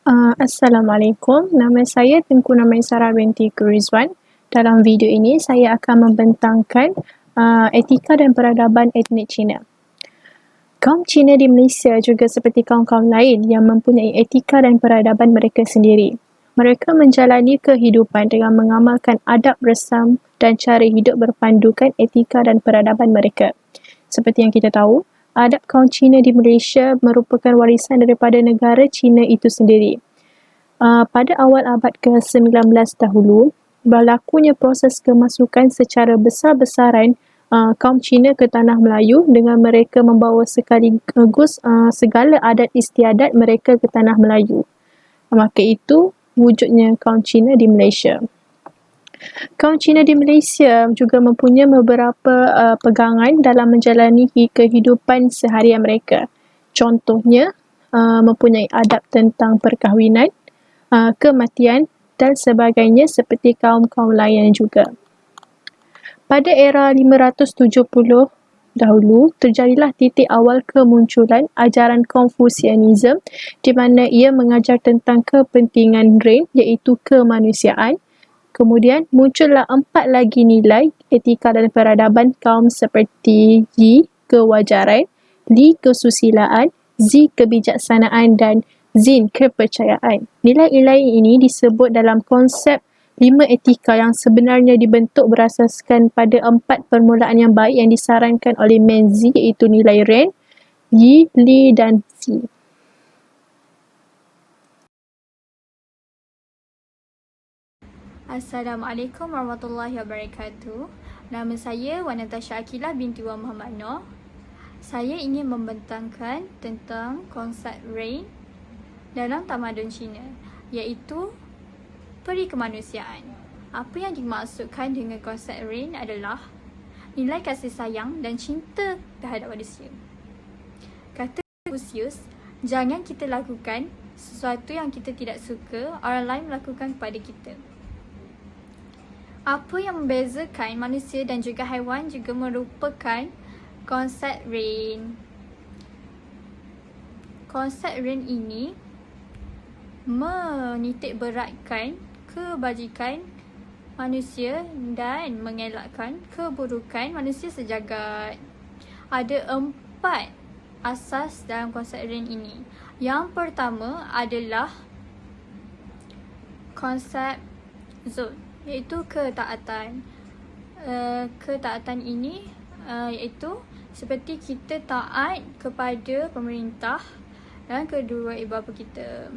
Assalamualaikum, nama saya Tengku Namaisara binti Rizwan. Dalam video ini saya akan membentangkan etika dan peradaban etnik Cina. Kaum Cina di Malaysia juga seperti kaum-kaum lain yang mempunyai etika dan peradaban mereka sendiri. Mereka menjalani kehidupan dengan mengamalkan adab resam dan cara hidup berpandukan etika dan peradaban mereka. Seperti yang kita tahu, adab kaum Cina di Malaysia merupakan warisan daripada negara Cina itu sendiri. Pada awal abad ke-19 dahulu, berlakunya proses kemasukan secara besar-besaran kaum Cina ke Tanah Melayu dengan mereka membawa sekaligus segala adat istiadat mereka ke Tanah Melayu. Maka itu wujudnya kaum Cina di Malaysia. Kaum Cina di Malaysia juga mempunyai beberapa pegangan dalam menjalani kehidupan seharian mereka. Contohnya, mempunyai adab tentang perkahwinan, kematian dan sebagainya seperti kaum-kaum lain juga. Pada era 570 dahulu, terjadilah titik awal kemunculan ajaran Konfusianisme di mana ia mengajar tentang kepentingan Ren iaitu kemanusiaan. Kemudian muncullah 4 lagi nilai etika dan peradaban kaum seperti Yi, kewajaran, Li, kesusilaan, Zi, kebijaksanaan dan Zin, kepercayaan. Nilai-nilai ini disebut dalam konsep 5 etika yang sebenarnya dibentuk berasaskan pada 4 permulaan yang baik yang disarankan oleh Menzi iaitu nilai Ren, Yi, Li dan Zi. Assalamualaikum warahmatullahi wabarakatuh. Nama saya Wan Natasha Akilah binti Wan Muhammad Noor. Saya ingin membentangkan tentang konsep Ren dalam tamadun Cina, iaitu peri kemanusiaan. Apa yang dimaksudkan dengan konsep Ren adalah nilai kasih sayang dan cinta terhadap manusia. Kata Confucius, jangan kita lakukan sesuatu yang kita tidak suka orang lain melakukan kepada kita. Apa yang membezakan manusia dan juga haiwan juga merupakan konsep Ren. Konsep Ren ini menitik beratkan kebajikan manusia dan mengelakkan keburukan manusia sejagat. Ada 4 asas dalam konsep Ren ini. Yang pertama adalah konsep Zul, iaitu ketaatan. Ketaatan ini iaitu seperti kita taat kepada pemerintah dan kedua ibu bapa kita.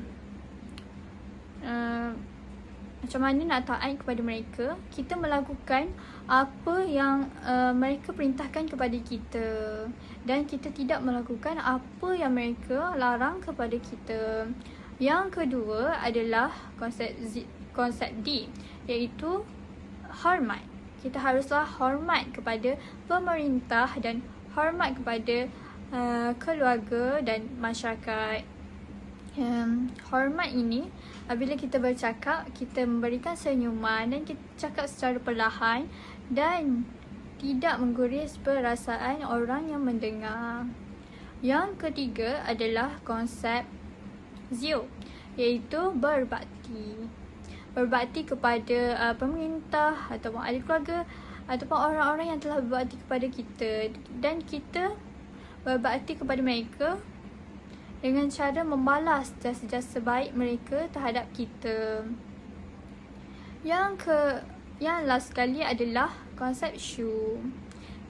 Macam mana nak taat kepada mereka? Kita melakukan apa yang mereka perintahkan kepada kita dan kita tidak melakukan apa yang mereka larang kepada kita. Yang kedua adalah konsep D, iaitu hormat. Kita haruslah hormat kepada pemerintah dan hormat kepada keluarga dan masyarakat. Hormat ini, apabila kita bercakap, kita memberikan senyuman dan kita cakap secara perlahan dan tidak mengguris perasaan orang yang mendengar. Yang ketiga adalah konsep Zio, iaitu berbakti. Berbakti kepada pemerintah ataupun ahli keluarga ataupun orang-orang yang telah berbakti kepada kita, dan kita berbakti kepada mereka dengan cara membalas jasa-jasa baik mereka terhadap kita. Yang last sekali adalah konsep Shu.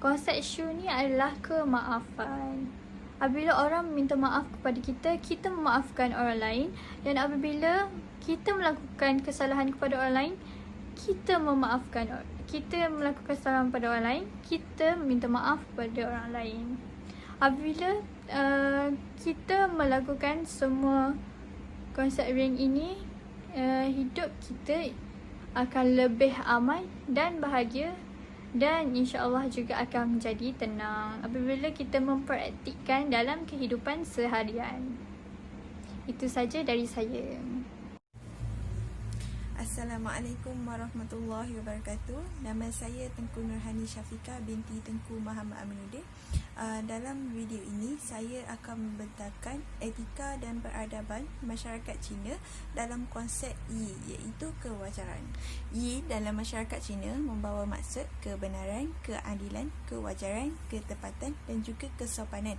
Konsep Shu ni adalah kemaafan. Apabila orang minta maaf kepada kita, kita memaafkan orang lain, dan apabila kita melakukan kesalahan kepada orang lain, kita melakukan kesalahan kepada orang lain, kita minta maaf kepada orang lain. Apabila kita melakukan semua konsep Ren ini, hidup kita akan lebih aman dan bahagia, dan insya-Allah juga akan menjadi tenang apabila kita mempraktikkan dalam kehidupan seharian. Itu saja dari saya. Assalamualaikum warahmatullahi wabarakatuh. Nama saya Tengku Nurhani Syafiqah binti Tengku Muhammad Aminuddin. Dalam video ini saya akan membentangkan etika dan peradaban masyarakat Cina dalam konsep Yi, iaitu kewajaran. Yi dalam masyarakat Cina membawa maksud kebenaran, keadilan, kewajaran, ketepatan dan juga kesopanan.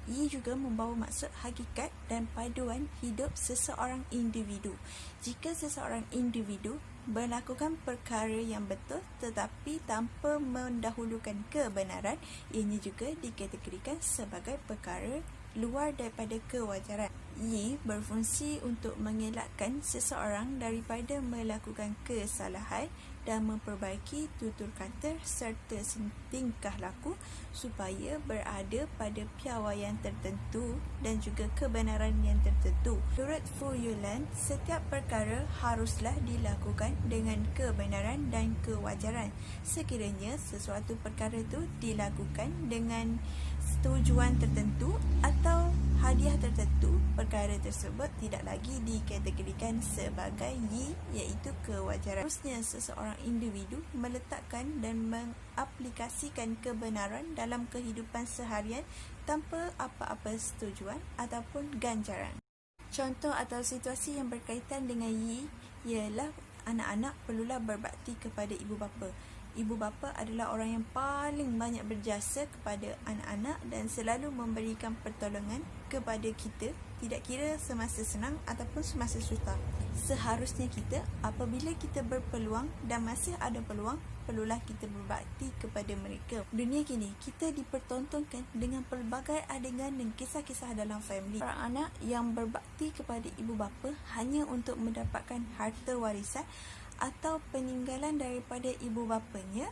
Ia juga membawa maksud hakikat dan paduan hidup seseorang individu. Jika seseorang individu melakukan perkara yang betul tetapi tanpa mendahulukan kebenaran, ianya juga dikategorikan sebagai perkara luar daripada kewajaran. Ia berfungsi untuk mengelakkan seseorang daripada melakukan kesalahan dan memperbaiki tutur kata serta tingkah laku supaya berada pada piawaian tertentu dan juga kebenaran yang tertentu. Menurut Fu Yulan, setiap perkara haruslah dilakukan dengan kebenaran dan kewajaran. Sekiranya sesuatu perkara itu dilakukan dengan tujuan tertentu atau hadiah tertentu, perkara tersebut tidak lagi dikategorikan sebagai Yi, iaitu kewajaran. Harusnya seseorang individu meletakkan dan mengaplikasikan kebenaran dalam kehidupan seharian tanpa apa-apa setujuan ataupun ganjaran. Contoh atau situasi yang berkaitan dengan Yi ialah anak-anak perlulah berbakti kepada ibu bapa. Ibu bapa adalah orang yang paling banyak berjasa kepada anak-anak dan selalu memberikan pertolongan kepada kita, tidak kira semasa senang ataupun semasa susah. Seharusnya kita, apabila kita berpeluang dan masih ada peluang, perlulah kita berbakti kepada mereka. Dunia kini, kita dipertontonkan dengan pelbagai adegan dan kisah-kisah dalam family. Para anak yang berbakti kepada ibu bapa hanya untuk mendapatkan harta warisan atau peninggalan daripada ibu bapanya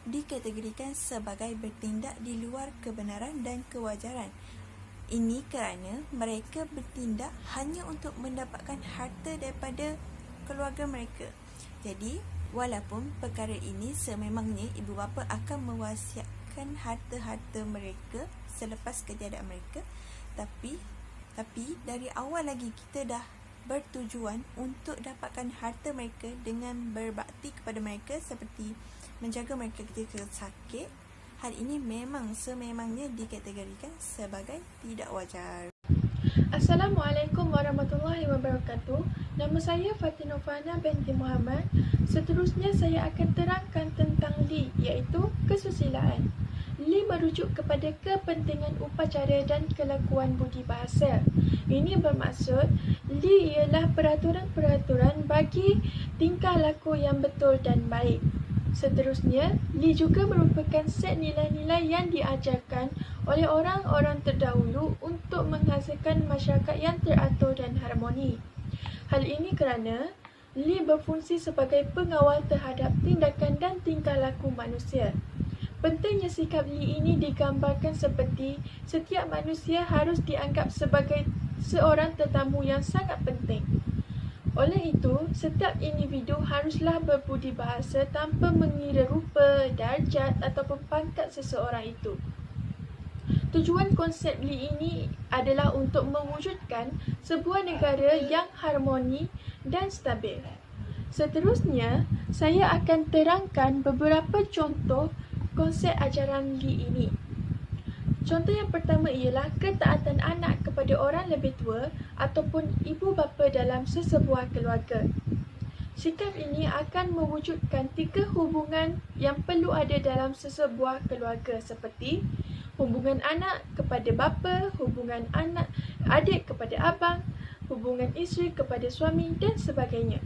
dikategorikan sebagai bertindak di luar kebenaran dan kewajaran. Ini kerana mereka bertindak hanya untuk mendapatkan harta daripada keluarga mereka. Jadi, walaupun perkara ini sememangnya ibu bapa akan mewasiatkan harta-harta mereka selepas ketiadaan mereka, tapi dari awal lagi kita dah bertujuan untuk dapatkan harta mereka dengan berbakti kepada mereka seperti menjaga mereka ketika sakit. Hal ini memang sememangnya dikategorikan sebagai tidak wajar. Assalamualaikum warahmatullahi wabarakatuh. Nama saya Fatin Novana binti Muhammad. Seterusnya saya akan terangkan tentang Li, iaitu kesusilaan. Li merujuk kepada kepentingan upacara dan kelakuan budi bahasa. Ini bermaksud Li ialah peraturan-peraturan bagi tingkah laku yang betul dan baik. Seterusnya, Li juga merupakan set nilai-nilai yang diajarkan oleh orang-orang terdahulu untuk menghasilkan masyarakat yang teratur dan harmoni. Hal ini kerana Li berfungsi sebagai pengawal terhadap tindakan dan tingkah laku manusia. Pentingnya sikap Li ini digambarkan seperti setiap manusia harus dianggap sebagai seorang tetamu yang sangat penting. Oleh itu, setiap individu haruslah berbudi bahasa tanpa mengira rupa, darjat ataupun pangkat seseorang itu. Tujuan konsep Li ini adalah untuk mewujudkan sebuah negara yang harmoni dan stabil. Seterusnya, saya akan terangkan beberapa contoh konsep ajaran Li ini. Contoh yang pertama ialah ketaatan anak kepada orang lebih tua ataupun ibu bapa dalam sesebuah keluarga. Sikap ini akan mewujudkan 3 hubungan yang perlu ada dalam sesebuah keluarga seperti hubungan anak kepada bapa, hubungan anak adik kepada abang, hubungan isteri kepada suami dan sebagainya.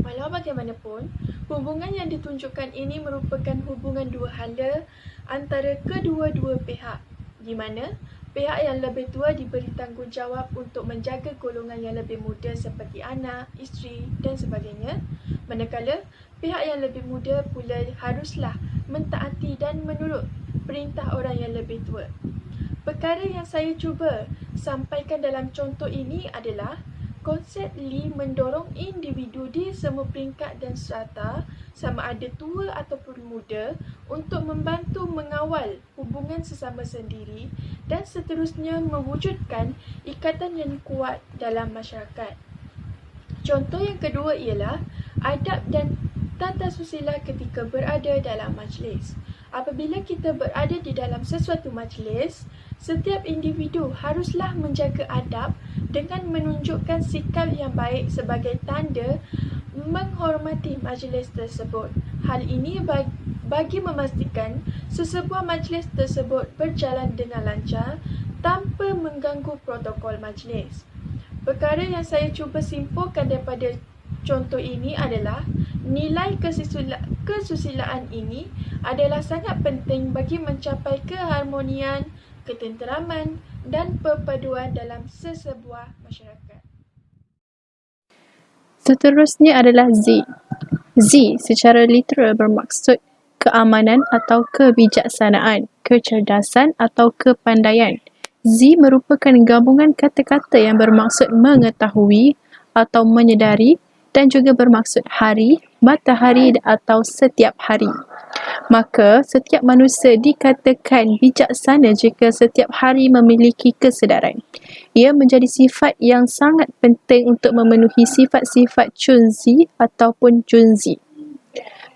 Walau bagaimanapun, hubungan yang ditunjukkan ini merupakan hubungan dua hala antara kedua-dua pihak, di mana pihak yang lebih tua diberi tanggungjawab untuk menjaga golongan yang lebih muda seperti anak, isteri dan sebagainya, manakala pihak yang lebih muda pula haruslah mentaati dan menurut perintah orang yang lebih tua. Perkara yang saya cuba sampaikan dalam contoh ini adalah konsep Li mendorong individu di semua peringkat dan strata, sama ada tua ataupun muda, untuk membantu mengawal hubungan sesama sendiri dan seterusnya mewujudkan ikatan yang kuat dalam masyarakat. Contoh yang kedua ialah adab dan tata susila ketika berada dalam majlis. Apabila kita berada di dalam sesuatu majlis, setiap individu haruslah menjaga adab dengan menunjukkan sikap yang baik sebagai tanda menghormati majlis tersebut. Hal ini bagi memastikan sesebuah majlis tersebut berjalan dengan lancar tanpa mengganggu protokol majlis. Perkara yang saya cuba simpulkan daripada contoh ini adalah nilai kesusilaan ini adalah sangat penting bagi mencapai keharmonian, ketenteraman dan perpaduan dalam sesebuah masyarakat. Seterusnya adalah Z. Z secara literal bermaksud keamanan atau kebijaksanaan, kecerdasan atau kepandaian. Z merupakan gabungan kata-kata yang bermaksud mengetahui atau menyedari dan juga bermaksud hari, matahari atau setiap hari. Maka, setiap manusia dikatakan bijaksana jika setiap hari memiliki kesedaran. Ia menjadi sifat yang sangat penting untuk memenuhi sifat-sifat Chunzi ataupun Junzi.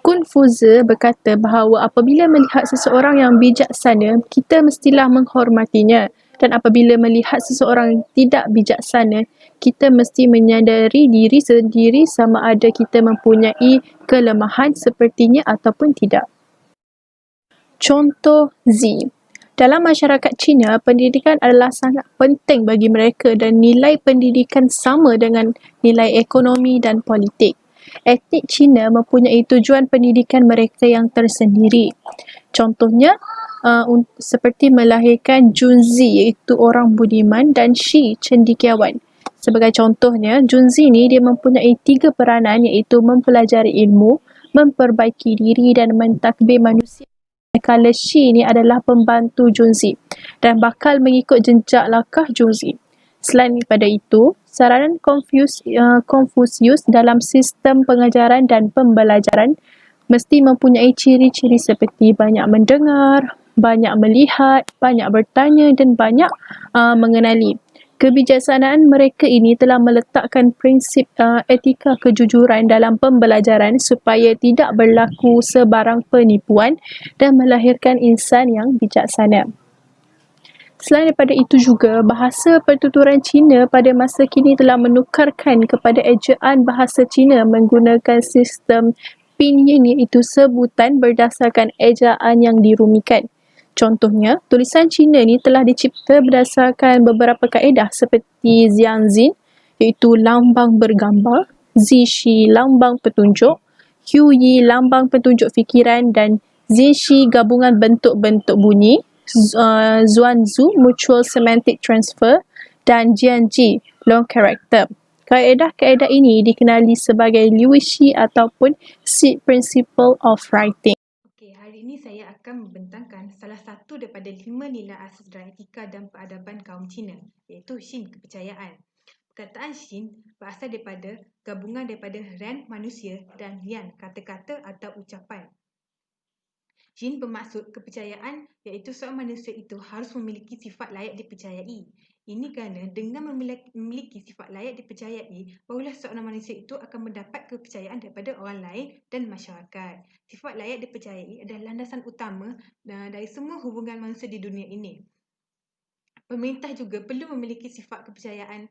Confucius berkata bahawa apabila melihat seseorang yang bijaksana, kita mestilah menghormatinya. Dan apabila melihat seseorang tidak bijaksana, kita mesti menyadari diri sendiri sama ada kita mempunyai kelemahan sepertinya ataupun tidak. Contoh Z. Dalam masyarakat Cina, pendidikan adalah sangat penting bagi mereka dan nilai pendidikan sama dengan nilai ekonomi dan politik. Etnik Cina mempunyai tujuan pendidikan mereka yang tersendiri. Contohnya, seperti melahirkan Junzi iaitu orang budiman dan Shi cendekiawan. Sebagai contohnya, Junzi ni dia mempunyai 3 peranan iaitu mempelajari ilmu, memperbaiki diri dan mentadbir manusia. Manakala Shi ni adalah pembantu Junzi dan bakal mengikut jejak langkah Junzi. Selain daripada itu, saranan Confucius dalam sistem pengajaran dan pembelajaran mesti mempunyai ciri-ciri seperti banyak mendengar, banyak melihat, banyak bertanya dan banyak mengenali. Kebijaksanaan mereka ini telah meletakkan prinsip etika kejujuran dalam pembelajaran supaya tidak berlaku sebarang penipuan dan melahirkan insan yang bijaksana. Selain daripada itu juga, bahasa pertuturan Cina pada masa kini telah menukarkan kepada ejaan bahasa Cina menggunakan sistem pinyin iaitu sebutan berdasarkan ejaan yang dirumikan. Contohnya, tulisan Cina ni telah dicipta berdasarkan beberapa kaedah seperti Xianxin iaitu lambang bergambar, Zixi lambang petunjuk, Huyi lambang petunjuk fikiran dan Zixi gabungan bentuk-bentuk bunyi, Zhuangzi mutual semantic transfer dan Jianji long character. Kaedah-kaedah ini dikenali sebagai Liu Shi ataupun seed principle of writing. Hari ini saya akan membentangkan salah satu daripada 5 nilai asas dalam etika dan peradaban kaum Cina, iaitu Xin, kepercayaan. Perkataan Xin berasal daripada gabungan daripada Ren, manusia dan Lian, kata-kata atau ucapan. Xin bermaksud kepercayaan, iaitu seorang manusia itu harus memiliki sifat layak dipercayai. Ini kerana dengan memiliki sifat layak dipercayai, barulah seorang manusia itu akan mendapat kepercayaan daripada orang lain dan masyarakat. Sifat layak dipercayai adalah landasan utama dari semua hubungan manusia di dunia ini. Pemerintah juga perlu memiliki sifat kepercayaan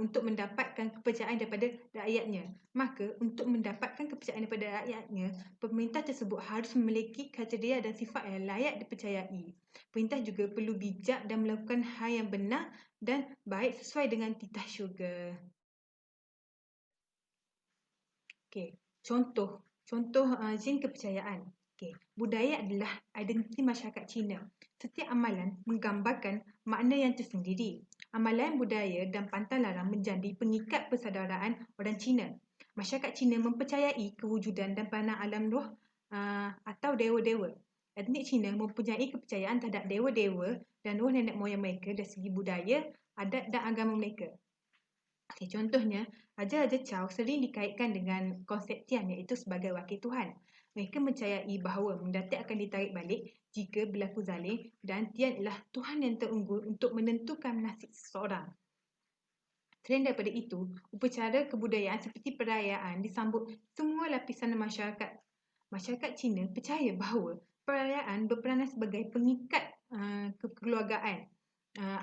untuk mendapatkan kepercayaan daripada rakyatnya. Maka, untuk mendapatkan kepercayaan daripada rakyatnya, pemerintah tersebut harus memiliki kriteria dan sifat yang layak dipercayai. Pemerintah juga perlu bijak dan melakukan hal yang benar dan baik sesuai dengan titah syurga. Contoh Xin kepercayaan. Budaya adalah identiti masyarakat Cina. Setiap amalan menggambarkan makna yang tersendiri. Amalan budaya dan pantang larang menjadi pengikat persaudaraan orang Cina. Masyarakat Cina mempercayai kewujudan dan peranan alam roh atau dewa-dewa. Etnik Cina mempunyai kepercayaan terhadap dewa-dewa dan roh nenek moyang mereka dari segi budaya, adat dan agama mereka. Contohnya, Raja-Raja Chow sering dikaitkan dengan konsep Tian iaitu sebagai wakil Tuhan. Mereka percayai bahawa mendatik akan ditarik balik jika berlaku zalim dan Tian ialah Tuhan yang terunggul untuk menentukan nasib seseorang. Selain daripada itu, upacara kebudayaan seperti perayaan disambut semua lapisan masyarakat. Masyarakat Cina percaya bahawa perayaan berperanan sebagai pengikat kekeluargaan.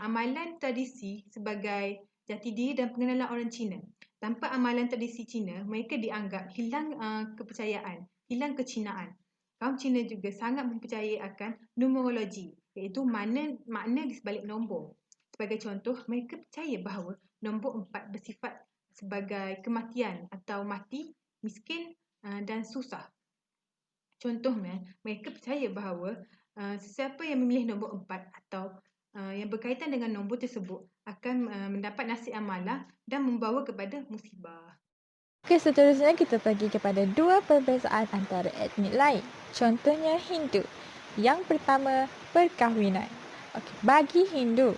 Amalan tradisi sebagai jati diri dan pengenalan orang Cina. Tanpa amalan tradisi Cina, mereka dianggap hilang kepercayaan, hilang kecinaan. Kaum Cina juga sangat mempercayai akan numerologi, iaitu makna di sebalik nombor. Sebagai contoh, mereka percaya bahawa nombor 4 bersifat sebagai kematian atau mati, miskin dan susah. Contohnya, mereka percaya bahawa sesiapa yang memilih nombor 4 atau yang berkaitan dengan nombor tersebut akan mendapat nasib amalah dan membawa kepada musibah. Okey, seterusnya kita pergi kepada dua perbezaan antara etnik lain. Contohnya Hindu. Yang pertama, perkahwinan. Okey, bagi Hindu,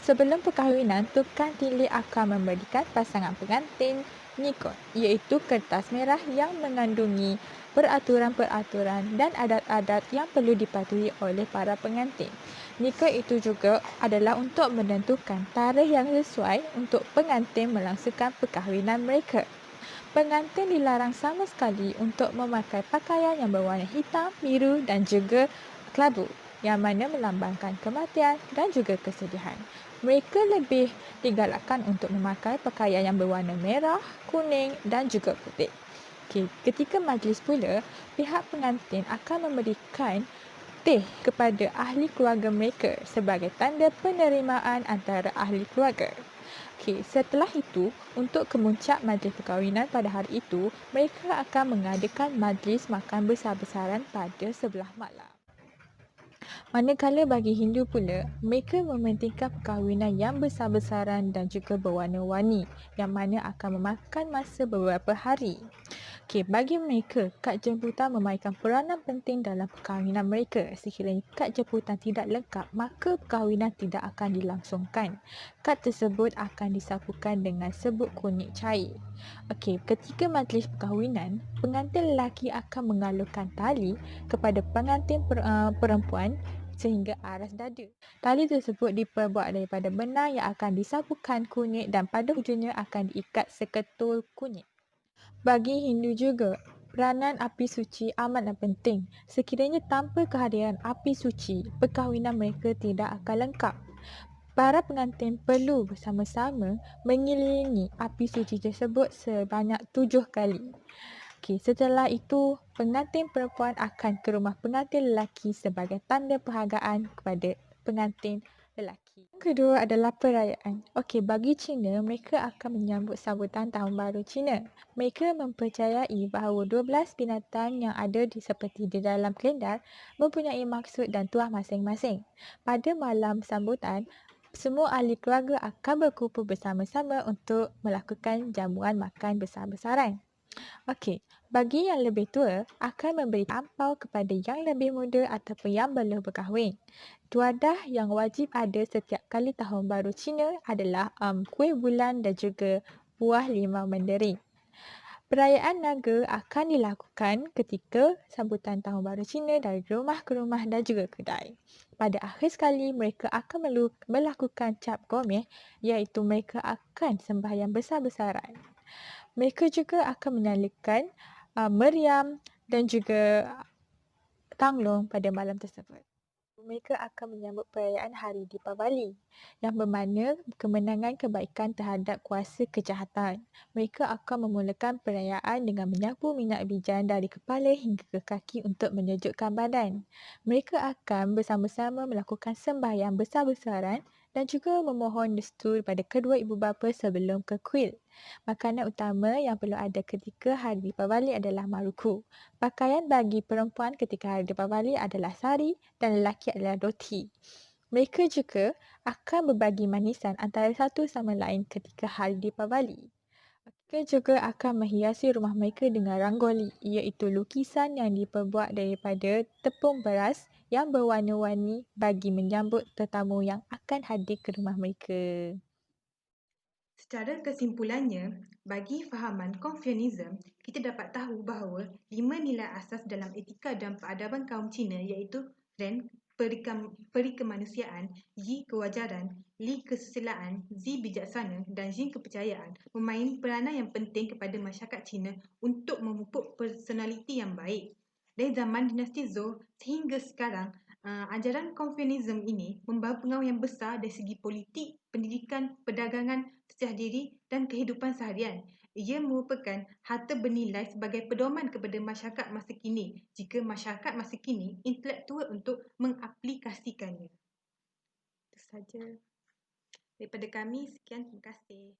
sebelum perkahwinan, tukang tilik akan memberikan pasangan pengantin nikah, iaitu kertas merah yang mengandungi peraturan-peraturan dan adat-adat yang perlu dipatuhi oleh para pengantin. Nikah itu juga adalah untuk menentukan tarikh yang sesuai untuk pengantin melangsungkan perkahwinan mereka. Pengantin dilarang sama sekali untuk memakai pakaian yang berwarna hitam, biru dan juga kelabu, yang mana melambangkan kematian dan juga kesedihan. Mereka lebih digalakkan untuk memakai pakaian yang berwarna merah, kuning dan juga putih. Ketika majlis pula, pihak pengantin akan memberikan teh kepada ahli keluarga mereka sebagai tanda penerimaan antara ahli keluarga. Setelah itu, untuk kemuncak majlis perkahwinan pada hari itu, mereka akan mengadakan majlis makan besar-besaran pada sebelah malam. Manakala bagi Hindu pula, mereka mementingkan perkahwinan yang besar-besaran dan juga berwarna-warni, yang mana akan memakan masa beberapa hari. Bagi mereka, kad jemputan memainkan peranan penting dalam perkahwinan mereka. Sekiranya kad jemputan tidak lengkap, maka perkahwinan tidak akan dilangsungkan. Kad tersebut akan disapukan dengan sebut kunik cair. Ketika majlis perkahwinan, pengantin lelaki akan mengalurkan tali kepada pengantin perempuan sehingga aras dada. Tali tersebut diperbuat daripada benang yang akan disapukan kunik dan pada hujungnya akan diikat seketul kunik. Bagi Hindu juga, peranan api suci amatlah penting. Sekiranya tanpa kehadiran api suci, perkahwinan mereka tidak akan lengkap. Para pengantin perlu bersama-sama mengelilingi api suci tersebut sebanyak 7 kali. Setelah itu, pengantin perempuan akan ke rumah pengantin lelaki sebagai tanda penghargaan kepada pengantin lelaki. Yang kedua adalah perayaan. Bagi Cina, mereka akan menyambut sambutan Tahun Baru Cina. Mereka mempercayai bahawa 12 binatang yang ada seperti di dalam kalender mempunyai maksud dan tuah masing-masing. Pada malam sambutan, semua ahli keluarga akan berkumpul bersama-sama untuk melakukan jamuan makan besar-besaran. Bagi yang lebih tua, akan memberi ampau kepada yang lebih muda ataupun yang belum berkahwin. Tuadah yang wajib ada setiap kali Tahun Baru Cina adalah kuih bulan dan juga buah limau mandarin. Perayaan naga akan dilakukan ketika sambutan Tahun Baru Cina dari rumah ke rumah dan juga kedai. Pada akhir sekali, mereka akan melakukan cap gomeh, iaitu mereka akan sembahyang besar-besaran. Mereka juga akan menyalakan meriam dan juga tanglong pada malam tersebut. Mereka akan menyambut perayaan Hari Deepavali yang bermakna kemenangan kebaikan terhadap kuasa kejahatan. Mereka akan memulakan perayaan dengan menyapu minyak bijan dari kepala hingga ke kaki untuk menyejukkan badan. Mereka akan bersama-sama melakukan sembahyang besar-besaran dan juga memohon restu pada kedua ibu bapa sebelum ke kuil. Makanan utama yang perlu ada ketika Hari Deepavali adalah maruku. Pakaian bagi perempuan ketika Hari Deepavali adalah sari dan lelaki adalah dhoti. Mereka juga akan berbagi manisan antara satu sama lain ketika Hari Deepavali. Mereka juga akan menghiasi rumah mereka dengan rangoli, iaitu lukisan yang diperbuat daripada tepung beras yang berwarna-warni bagi menyambut tetamu yang akan hadir ke rumah mereka. Secara kesimpulannya, bagi fahaman Confucianism, kita dapat tahu bahawa 5 nilai asas dalam etika dan peradaban kaum Cina iaitu Ren, peri kemanusiaan, Y kewajaran, Li kesusilaan, Z bijaksana dan Jin kepercayaan memain peranan yang penting kepada masyarakat Cina untuk memupuk personaliti yang baik. Dari zaman dinasti Zhou sehingga sekarang, ajaran Confucianism ini membawa pengaruh yang besar dari segi politik, pendidikan, perdagangan, sejarah diri dan kehidupan seharian. Ia merupakan harta bernilai sebagai pedoman kepada masyarakat masa kini jika masyarakat masa kini intelektual untuk mengaplikasikannya. Itu saja daripada kami. Sekian, terima kasih.